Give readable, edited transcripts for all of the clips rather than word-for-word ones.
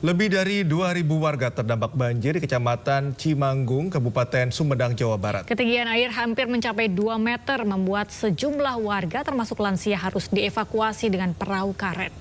Lebih dari 2.000 warga terdampak banjir di Kecamatan Cimanggung, Kabupaten Sumedang, Jawa Barat. Ketinggian air hampir mencapai 2 meter membuat sejumlah warga termasuk lansia harus dievakuasi dengan perahu karet.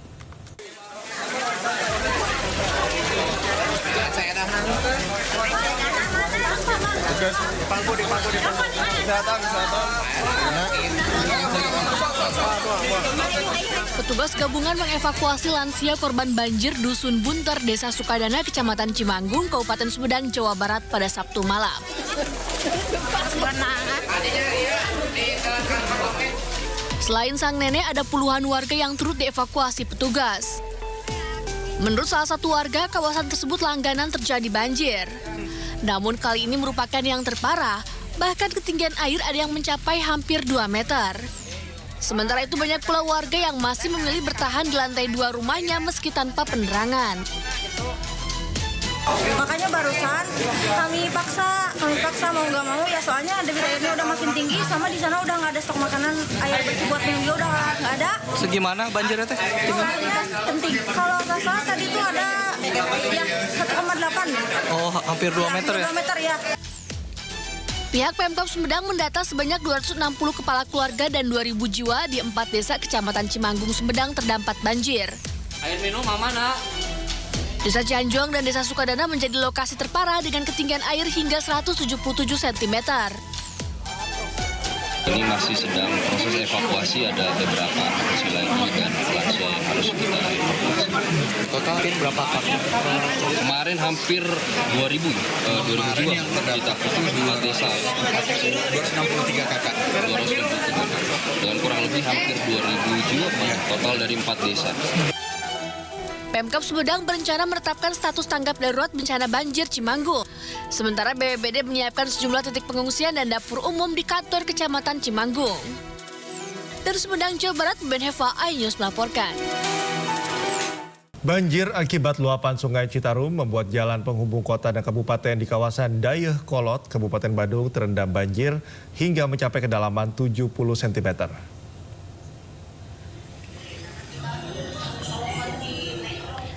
Petugas gabungan mengevakuasi lansia korban banjir Dusun Bunter, Desa Sukadana, Kecamatan Cimanggung, Kabupaten Sumedang, Jawa Barat pada Sabtu malam. Selain sang nenek, ada puluhan warga yang turut dievakuasi petugas. Menurut salah satu warga, kawasan tersebut langganan terjadi banjir. Namun kali ini merupakan yang terparah, bahkan ketinggian air ada yang mencapai hampir 2 meter. Sementara itu banyak pula warga yang masih memilih bertahan di lantai 2 rumahnya meski tanpa penerangan. Makanya barusan kami paksa mau nggak mau ya, soalnya debit airnya udah makin tinggi, sama di sana udah nggak ada stok makanan, air bersih buat minum juga udah nggak ada. Segimana banjirnya teh? Penting. Kalau nggak salah tadi itu ada ya 1,8. Oh, hampir 2 meter ya? 2 meter ya. Pihak Pemkab Sumedang mendata sebanyak 260 kepala keluarga dan 2.000 jiwa di 4 desa Kecamatan Cimanggung, Sumedang terdampak banjir. Air minum mana? Desa Cianjuang dan Desa Sukadana menjadi lokasi terparah dengan ketinggian air hingga 177 cm. Ini masih sedang proses evakuasi, ada beberapa aksi lagi dan lansia yang harus kita evakuasi. Total berapa kakak? Kemarin hampir 2.000 jiwa kita di desa. 263 kakak. 263 kakak. Dengan kurang lebih hampir 2.000 jiwa total dari 4 desa. Pemkab Sumedang berencana menetapkan status tanggap darurat bencana banjir Cimanggung. Sementara BPBD menyiapkan sejumlah titik pengungsian dan dapur umum di kantor Kecamatan Cimanggung. Dari Sumedang, Jawa Barat, Ben Heva, iNews melaporkan. Banjir akibat luapan Sungai Citarum membuat jalan penghubung kota dan kabupaten di kawasan Dayeuh Kolot, Kabupaten Badung terendam banjir hingga mencapai kedalaman 70 cm.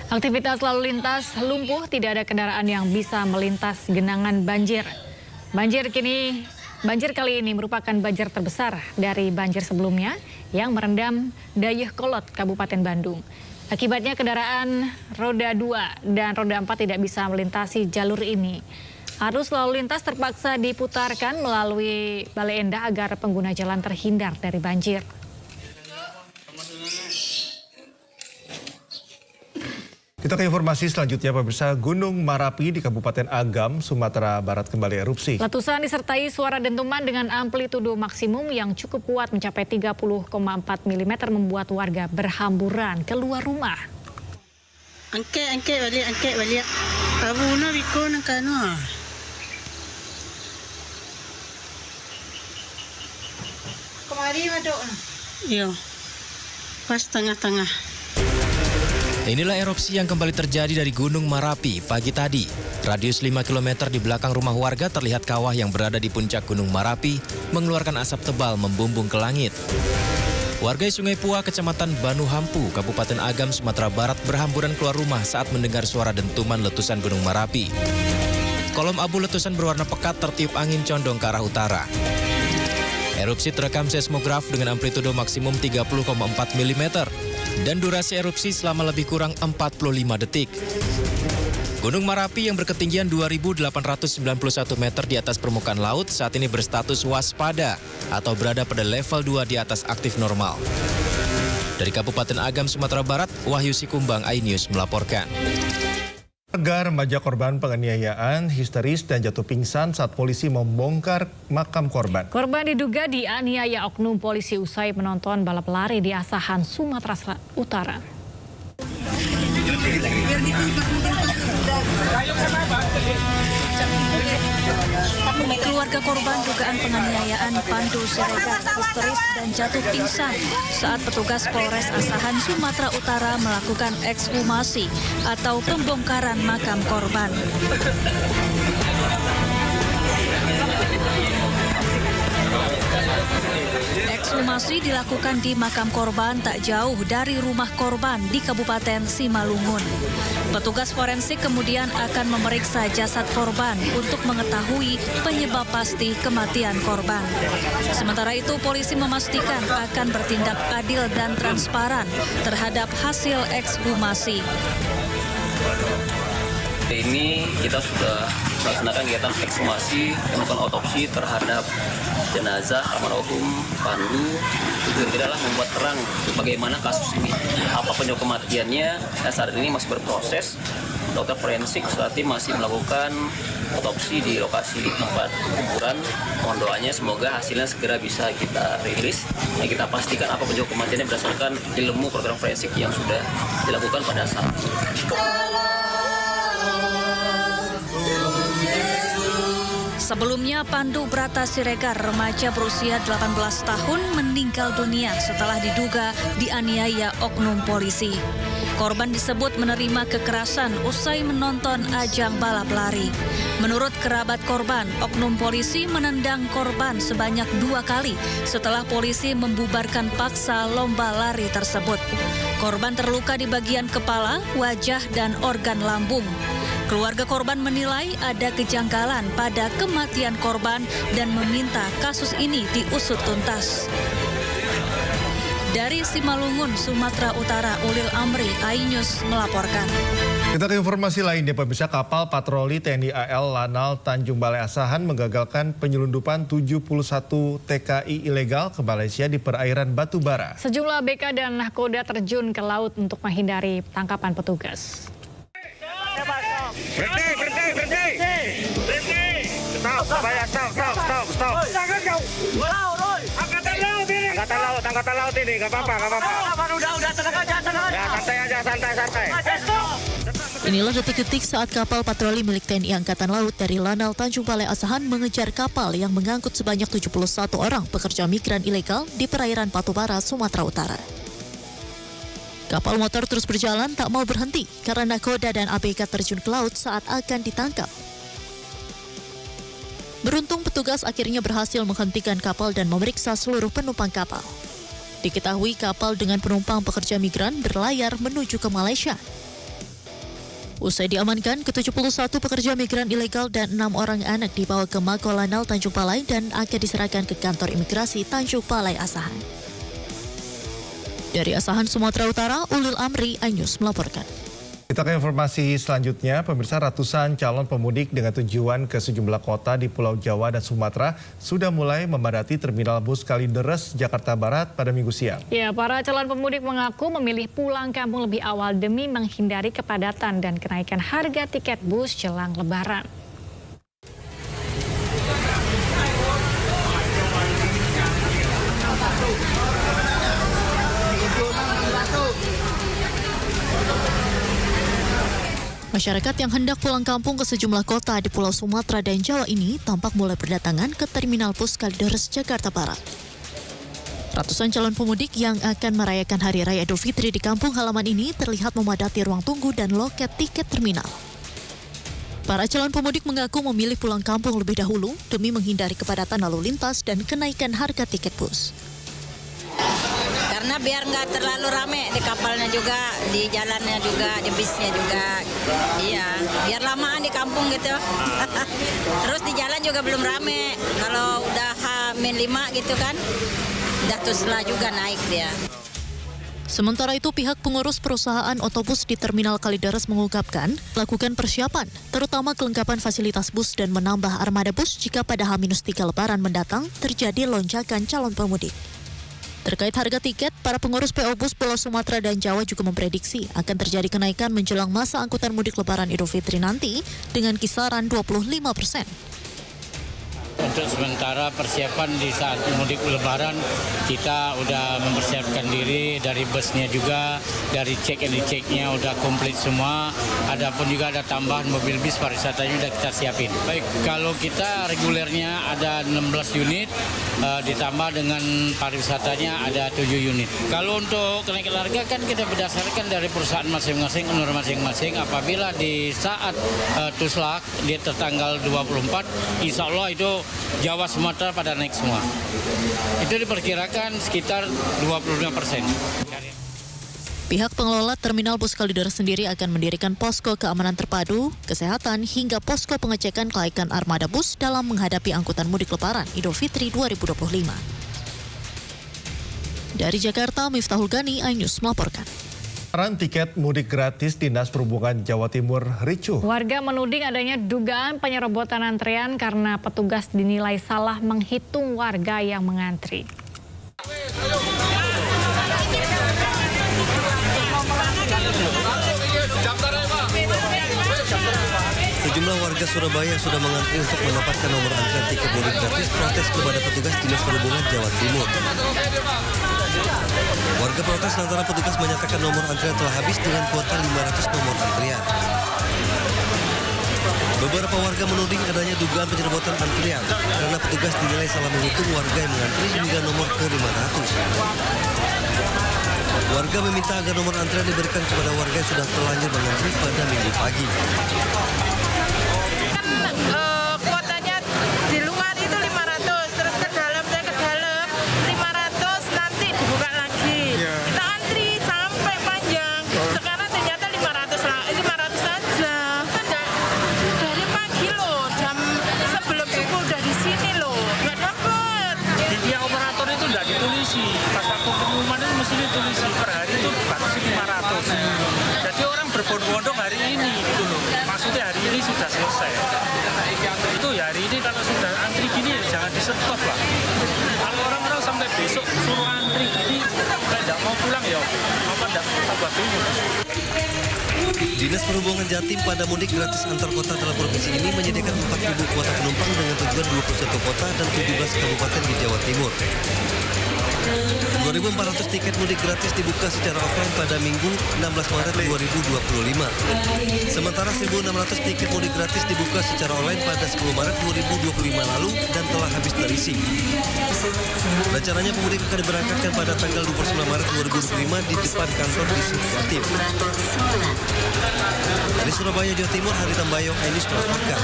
Aktivitas lalu lintas lumpuh, tidak ada kendaraan yang bisa melintas genangan banjir. Banjir kali ini merupakan banjir terbesar dari banjir sebelumnya yang merendam Dayeuh Kolot, Kabupaten Bandung. Akibatnya kendaraan roda 2 dan roda 4 tidak bisa melintasi jalur ini. Arus lalu lintas terpaksa diputarkan melalui Bale Endah agar pengguna jalan terhindar dari banjir. Kita ke informasi selanjutnya, pemirsa. Gunung Marapi di Kabupaten Agam, Sumatera Barat kembali erupsi. Letusan disertai suara dentuman dengan amplitudo maksimum yang cukup kuat mencapai 30,4 mm membuat warga berhamburan keluar rumah. Angke balik. Abuna biko nang kano. Kemari madok. Iya. Pas tengah-tengah. Inilah erupsi yang kembali terjadi dari Gunung Marapi pagi tadi. Radius 5 km di belakang rumah warga terlihat kawah yang berada di puncak Gunung Marapi mengeluarkan asap tebal membumbung ke langit. Warga Sungai Pua, Kecamatan Banu Hampu, Kabupaten Agam, Sumatera Barat berhamburan keluar rumah saat mendengar suara dentuman letusan Gunung Marapi. Kolom abu letusan berwarna pekat tertiup angin condong ke arah utara. Erupsi terekam seismograf dengan amplitudo maksimum 30,4 mm. Dan durasi erupsi selama lebih kurang 45 detik. Gunung Marapi yang berketinggian 2.891 meter di atas permukaan laut saat ini berstatus waspada atau berada pada level 2 di atas aktif normal. Dari Kabupaten Agam, Sumatera Barat, Wahyu Sikumbang, iNews melaporkan. Warga remaja korban penganiayaan histeris dan jatuh pingsan saat polisi membongkar makam korban. Korban diduga dianiaya oknum polisi usai menonton balap lari di Asahan, Sumatera Utara. Keluarga korban dugaan penganiayaan Pandu Siregar histeris dan jatuh pingsan saat petugas Polres Asahan, Sumatera Utara melakukan ekshumasi atau pembongkaran makam korban. Ekshumasi dilakukan di makam korban tak jauh dari rumah korban di Kabupaten Simalungun. Petugas forensik kemudian akan memeriksa jasad korban untuk mengetahui penyebab pasti kematian korban. Sementara itu, polisi memastikan akan bertindak adil dan transparan terhadap hasil ekshumasi. Ini kita sudah melaksanakan kegiatan ekshumasi, melakukan otopsi terhadap jenazah almarhum Pandu. Tujuan kita adalah membuat terang bagaimana kasus ini, apa penyebab kematiannya. Saat ini masih berproses. Dokter forensik saat ini masih melakukan otopsi di lokasi tempat kuburan. Mohon doanya semoga hasilnya segera bisa kita rilis. Dan kita pastikan apa penyebab kematiannya berdasarkan ilmu program forensik yang sudah dilakukan pada saat ini. Sebelumnya, Pandu Brata Siregar, remaja berusia 18 tahun, meninggal dunia setelah diduga dianiaya oknum polisi. Korban disebut menerima kekerasan usai menonton ajang balap lari. Menurut kerabat korban, oknum polisi menendang korban sebanyak 2 kali setelah polisi membubarkan paksa lomba lari tersebut. Korban terluka di bagian kepala, wajah, dan organ lambung. Keluarga korban menilai ada kejanggalan pada kematian korban dan meminta kasus ini diusut tuntas. Dari Simalungun, Sumatera Utara, Ulil Amri, iNews melaporkan. Kita ke informasi lainnya, pemirsa. Kapal patroli TNI AL Lanal Tanjung Balai Asahan menggagalkan penyelundupan 71 TKI ilegal ke Malaysia di perairan Batubara. Sejumlah BK dan nahkoda terjun ke laut untuk menghindari tangkapan petugas. Berhenti. Stop. Jangan kau. Angkatan laut ini, nggak apa-apa. Udah, tenang aja. Santai. Inilah detik-detik saat kapal patroli milik TNI Angkatan Laut dari Lanal Tanjung Balai Asahan mengejar kapal yang mengangkut sebanyak 71 orang pekerja migran ilegal di perairan Batubara, Sumatera Utara. Kapal motor terus berjalan tak mau berhenti karena nakoda dan ABK terjun ke laut saat akan ditangkap. Beruntung petugas akhirnya berhasil menghentikan kapal dan memeriksa seluruh penumpang kapal. Diketahui kapal dengan penumpang pekerja migran berlayar menuju ke Malaysia. Usai diamankan, ke-71 pekerja migran ilegal dan 6 orang anak dibawa ke Mako Lanal Tanjung Balai dan akan diserahkan ke kantor imigrasi Tanjung Balai Asahan. Dari Asahan, Sumatera Utara, Ulil Amri, iNews melaporkan. Kita ke informasi selanjutnya, pemirsa. Ratusan calon pemudik dengan tujuan ke sejumlah kota di Pulau Jawa dan Sumatera sudah mulai memadati Terminal Bus Kalideres, Jakarta Barat pada Minggu siang. Ya, para calon pemudik mengaku memilih pulang kampung lebih awal demi menghindari kepadatan dan kenaikan harga tiket bus jelang Lebaran. Masyarakat yang hendak pulang kampung ke sejumlah kota di Pulau Sumatera dan Jawa ini tampak mulai berdatangan ke Terminal Bus Kalideres, Jakarta Barat. Ratusan calon pemudik yang akan merayakan Hari Raya Idul Fitri di kampung halaman ini terlihat memadati ruang tunggu dan loket tiket terminal. Para calon pemudik mengaku memilih pulang kampung lebih dahulu demi menghindari kepadatan lalu lintas dan kenaikan harga tiket bus. Karena biar nggak terlalu rame di kapalnya juga, di jalannya juga, di bisnya juga. Iya, biar lamaan di kampung gitu. Terus di jalan juga belum rame. Kalau udah H-5 gitu kan, udah tusla juga naik dia. Sementara itu, pihak pengurus perusahaan otobus di Terminal Kalideres mengungkapkan melakukan persiapan, terutama kelengkapan fasilitas bus dan menambah armada bus jika pada H-3 Lebaran mendatang terjadi lonjakan calon pemudik. Terkait harga tiket, para pengurus PO Bus Pulau Sumatera dan Jawa juga memprediksi akan terjadi kenaikan menjelang masa angkutan mudik Lebaran Idul Fitri nanti dengan kisaran 25%. Untuk sementara persiapan di saat mudik Lebaran, kita udah mempersiapkan diri dari busnya juga, dari check and rechecknya udah komplit semua. Adapun juga ada tambahan mobil bis pariwisatanya udah kita siapin. Baik, kalau kita regulernya ada 16 unit, ditambah dengan pariwisatanya ada 7 unit. Kalau untuk kenaikan harga kan kita berdasarkan dari perusahaan masing-masing, owner masing-masing. Apabila di saat tuslak dia tertanggal 24, insya Allah itu Jawa, Sumatera pada naik semua. Itu diperkirakan sekitar 25%. Pihak pengelola terminal bus Kalideres sendiri akan mendirikan posko keamanan terpadu, kesehatan, hingga posko pengecekan kelaikan armada bus dalam menghadapi angkutan mudik lebaran Idul Fitri 2025. Dari Jakarta, Miftahul Gani, iNews melaporkan. Penawaran tiket mudik gratis Dinas Perhubungan Jawa Timur ricuh. Warga menuding adanya dugaan penyerobotan antrean karena petugas dinilai salah menghitung warga yang mengantri. Sejumlah warga Surabaya sudah mengantri untuk mendapatkan nomor antrian tiket mudik gratis protes kepada petugas Dinas Perhubungan Jawa Timur. Warga protes lantaran petugas menyatakan nomor antrian telah habis dengan kuota 500 nomor antrian. Beberapa warga menuding adanya dugaan penyerobotan antrian karena petugas dinilai salah menghitung warga yang mengantri hingga nomor ke 500. Warga meminta agar nomor antrian diberikan kepada warga yang sudah terlanjur mengantri pada Minggu pagi. Kuotanya di luar itu 500, terus ke dalam 500, nanti dibuka lagi. Kita antri sampai panjang. Sekarang ternyata 500 saja. Dari pagi loh, jam sebelum subuh udah di sini loh, nggak dapet. Di tiap operator itu nggak ditulisi. Pas waktu pengumuman itu mesti ditulisi. Per hari itu batasi 500. Jadi orang berbondong-bondong hari ini gitu loh. Maksudnya hari ini sudah selesai. Itu ya hari ini kalau sudah antri gini ya jangan di stop lah. Kalau orang-orang sampai besok suruh antri gini, kayak nggak mau pulang ya, apa nggak tambah bingung. Dinas Perhubungan Jatim pada mudik gratis antar kota dalam provinsi ini menyediakan 4.000 kuota penumpang dengan tujuan 21 kota dan 17 kabupaten di Jawa Timur. 2.400 tiket mudik gratis dibuka secara offline pada Minggu 16 Maret 2025. Sementara 1.600 tiket mudik gratis dibuka secara online pada 10 Maret 2025 lalu dan telah habis terisi. Rencananya pemudik akan diberangkatkan pada tanggal 29 Maret 2025 di depan kantor di Jatim. Dari Surabaya, Jawa Timur, Hari Tambayong, iNews melaporkan.